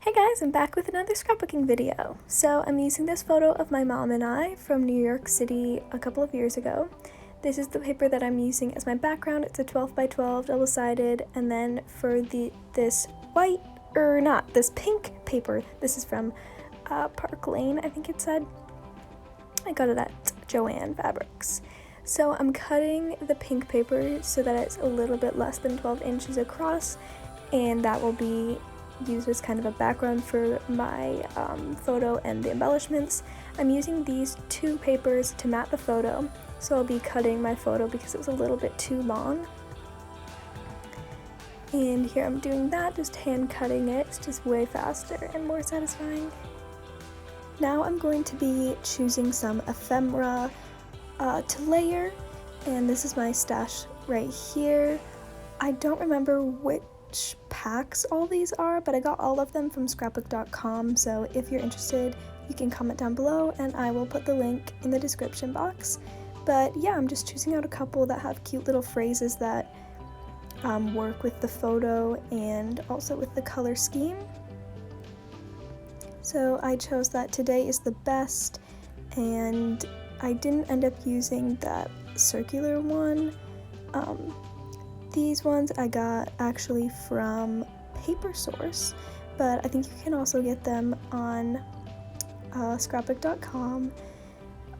Hey guys, I'm back with another scrapbooking video. So I'm using this photo of my mom and I from New York City a couple of years ago. This is the paper that I'm using as my background. It's a 12 by 12 double-sided, and then for this pink paper, this is from Park Lane, I think it said. I got it at Joann Fabrics. So I'm cutting the pink paper so that it's a little bit less than 12 inches across, and that will be used as kind of a background for my photo and the embellishments. I'm using these two papers to mat the photo, so I'll be cutting my photo because it was a little bit too long. And here I'm doing that, just hand cutting it. It's just way faster and more satisfying. Now I'm going to be choosing some ephemera to layer, and this is my stash right here. I don't remember which packs all these are, but I got all of them from scrapbook.com, so if you're interested you can comment down below and I will put the link in the description box. But yeah, I'm just choosing out a couple that have cute little phrases that work with the photo and also with the color scheme. So I chose that today is the best, and I didn't end up using that circular one. These ones I got actually from Paper Source, but I think you can also get them on scrapbook.com.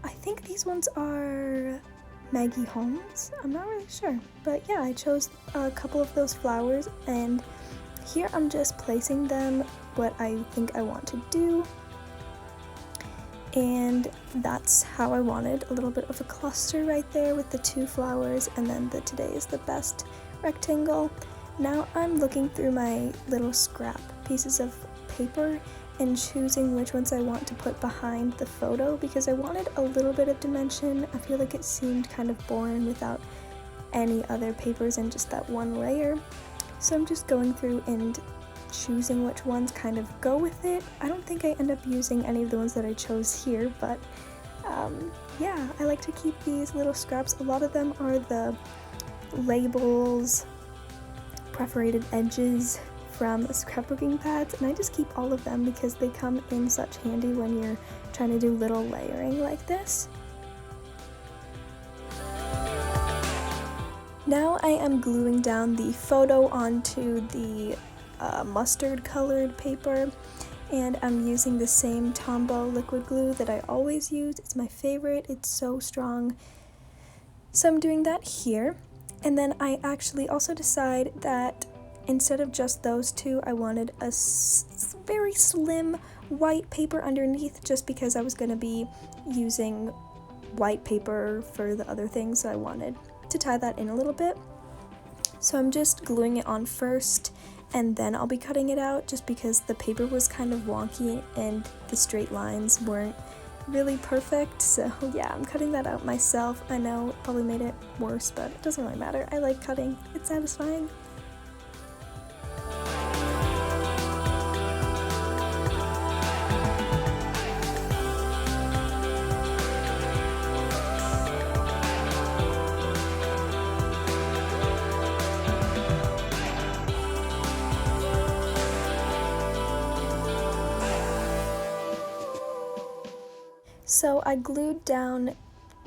I think these ones are Maggie Holmes, I'm not really sure, but yeah, I chose a couple of those flowers, and here I'm just placing them what I think I want to do, and that's how I wanted, a little bit of a cluster right there with the two flowers, and then the today is the best rectangle. Now I'm looking through my little scrap pieces of paper and choosing which ones I want to put behind the photo because I wanted a little bit of dimension. I feel like it seemed kind of boring without any other papers and just that one layer. So I'm just going through and choosing which ones kind of go with it. I don't think I end up using any of the ones that I chose here, but yeah, I like to keep these little scraps. A lot of them are the labels, perforated edges from scrapbooking pads, and I just keep all of them because they come in such handy when you're trying to do little layering like this. Now I am gluing down the photo onto the mustard colored paper, and I'm using the same Tombow liquid glue that I always use. It's my favorite, it's so strong. So I'm doing that here. And then I actually also decide that instead of just those two, I wanted a very slim white paper underneath, just because I was going to be using white paper for the other things, so I wanted to tie that in a little bit. So I'm just gluing it on first, and then I'll be cutting it out, just because the paper was kind of wonky and the straight lines weren't really perfect. So yeah, I'm cutting that out myself. I know it probably made it worse, but it doesn't really matter. I like cutting, it's satisfying. So I glued down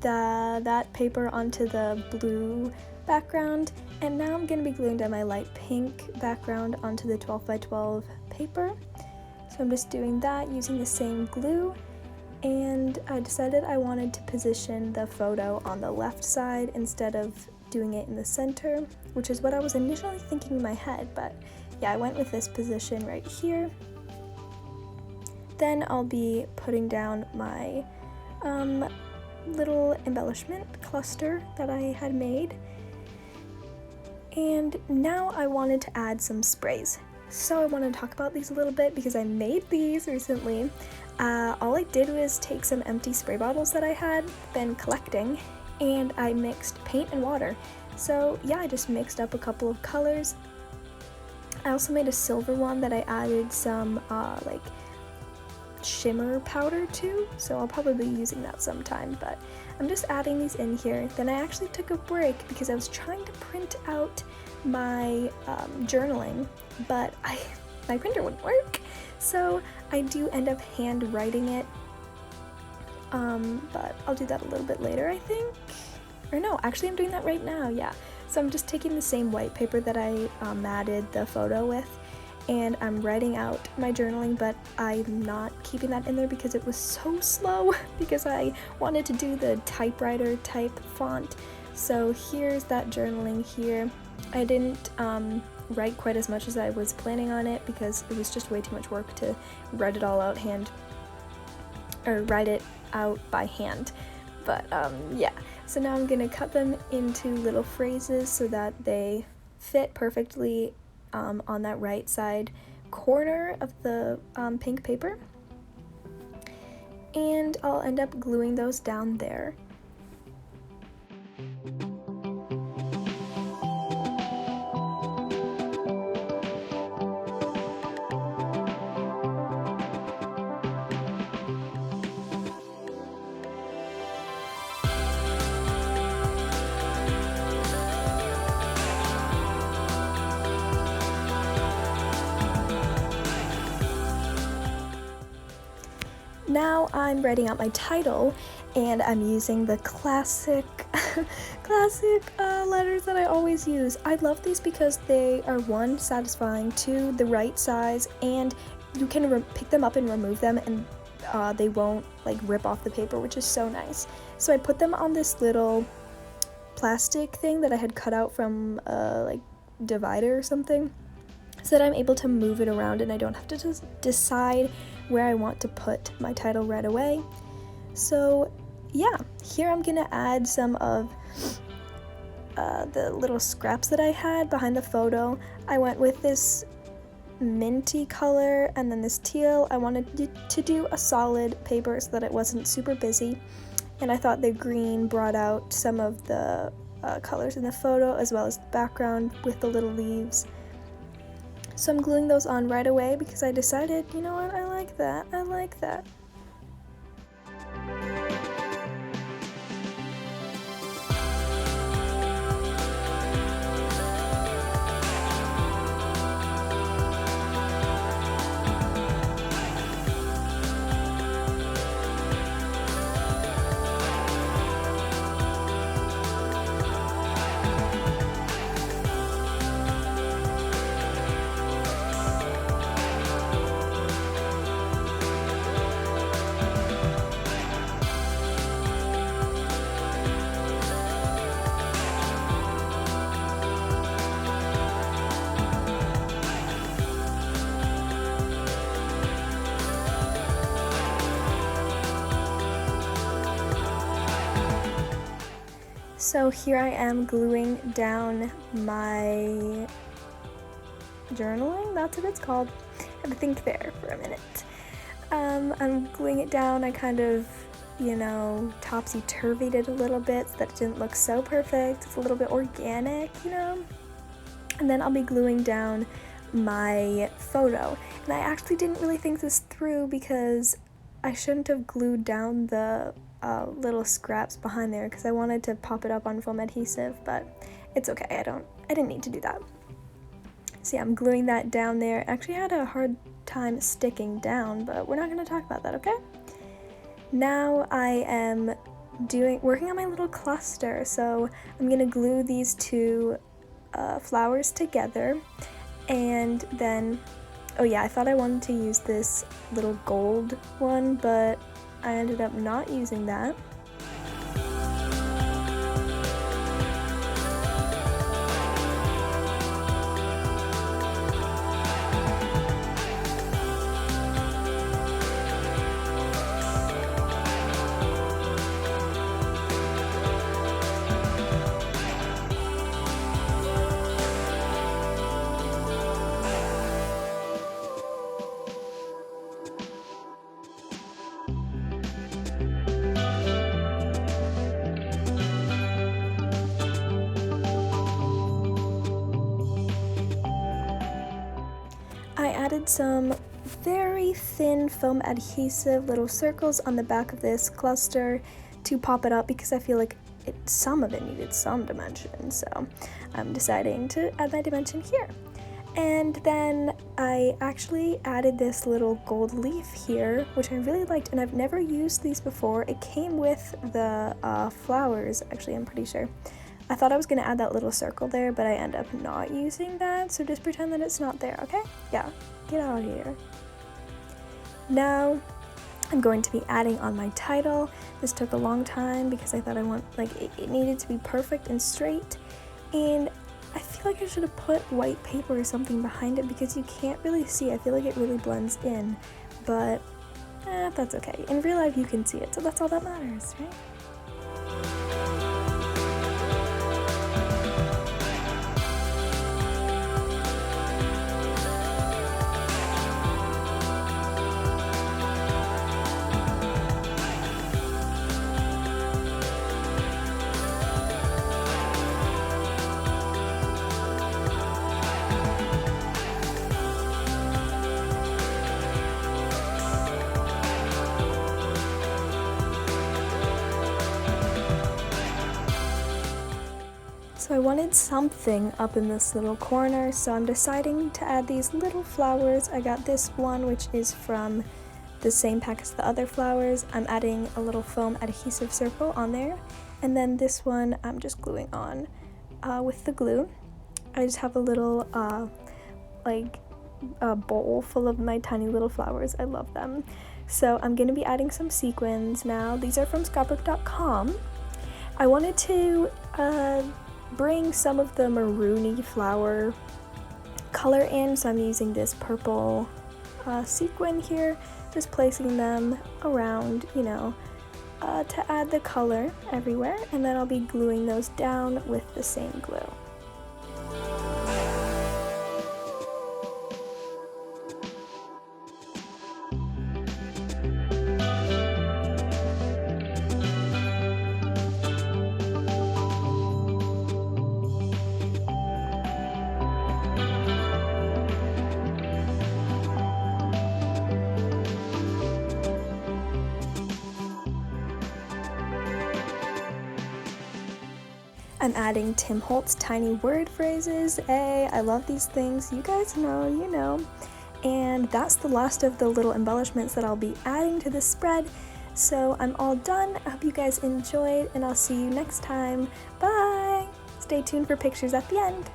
that paper onto the blue background, and now I'm going to be gluing down my light pink background onto the 12 by 12 paper. So I'm just doing that using the same glue, and I decided I wanted to position the photo on the left side instead of doing it in the center, which is what I was initially thinking in my head, but yeah, I went with this position right here. Then I'll be putting down my little embellishment cluster that I had made. And now I wanted to add some sprays. So I want to talk about these a little bit because I made these recently. All I did was take some empty spray bottles that I had been collecting, and I mixed paint and water. So yeah, I just mixed up a couple of colors. I also made a silver one that I added some like shimmer powder too, so I'll probably be using that sometime, but I'm just adding these in here. Then I actually took a break because I was trying to print out my journaling, but my printer wouldn't work, So I do end up hand writing it, but I'll do that a little bit later, I think. Or no, actually I'm doing that right now, yeah. So I'm just taking the same white paper that I matted the photo with, and I'm writing out my journaling, but I'm not keeping that in there because it was so slow because I wanted to do the typewriter type font. So here's that journaling here. I didn't write quite as much as I was planning on it because it was just way too much work to write it all out write it out by hand. But yeah, so now I'm gonna cut them into little phrases so that they fit perfectly on that right side corner of the pink paper, and I'll end up gluing those down there. Now I'm writing out my title, and I'm using the classic letters that I always use. I love these because they are, one, satisfying, two, the right size, and you can pick them up and remove them, and they won't like rip off the paper, which is so nice. So I put them on this little plastic thing that I had cut out from like divider or something, so that I'm able to move it around and I don't have to just decide where I want to put my title right away. So yeah, here I'm gonna add some of the little scraps that I had behind the photo. I went with this minty color and then this teal. I wanted to do a solid paper so that it wasn't super busy, and I thought the green brought out some of the colors in the photo as well as the background with the little leaves. So I'm gluing those on right away because I decided, you know what, I like that. So here I am gluing down my journaling, that's what it's called. I had to think there for a minute. I'm gluing it down. I kind of, topsy-turvied it a little bit so that it didn't look so perfect. It's a little bit organic, And then I'll be gluing down my photo. And I actually didn't really think this through because I shouldn't have glued down the little scraps behind there because I wanted to pop it up on foam adhesive, but it's okay. I didn't need to do that. So yeah, I'm gluing that down there. Actually had a hard time sticking down, but we're not going to talk about that, okay? Now I am working on my little cluster. So I'm going to glue these two flowers together, and then I thought I wanted to use this little gold one, but I ended up not using that. I added some very thin foam adhesive little circles on the back of this cluster to pop it up because I feel like some of it needed some dimension, so I'm deciding to add my dimension here. And then I actually added this little gold leaf here, which I really liked, and I've never used these before. It came with the flowers, actually, I'm pretty sure. I thought I was gonna add that little circle there, but I end up not using that, so just pretend that it's not there, okay? Yeah, get out of here. Now, I'm going to be adding on my title. This took a long time because I thought it needed to be perfect and straight, and I feel like I should have put white paper or something behind it because you can't really see. I feel like it really blends in, but that's okay. In real life you can see it, so that's all that matters, right? So I wanted something up in this little corner, so I'm deciding to add these little flowers. I got this one, which is from the same pack as the other flowers. I'm adding a little foam adhesive circle on there, and then this one I'm just gluing on with the glue. I just have a little bowl full of my tiny little flowers. I love them. So I'm going to be adding some sequins now. These are from scrapbook.com. I wanted to bring some of the maroony flower color in, so I'm using this purple sequin here, just placing them around, to add the color everywhere, and then I'll be gluing those down with the same glue. I'm adding Tim Holtz tiny word phrases. Hey, I love these things. You guys know, you know. And that's the last of the little embellishments that I'll be adding to this spread. So I'm all done. I hope you guys enjoyed, and I'll see you next time. Bye! Stay tuned for pictures at the end.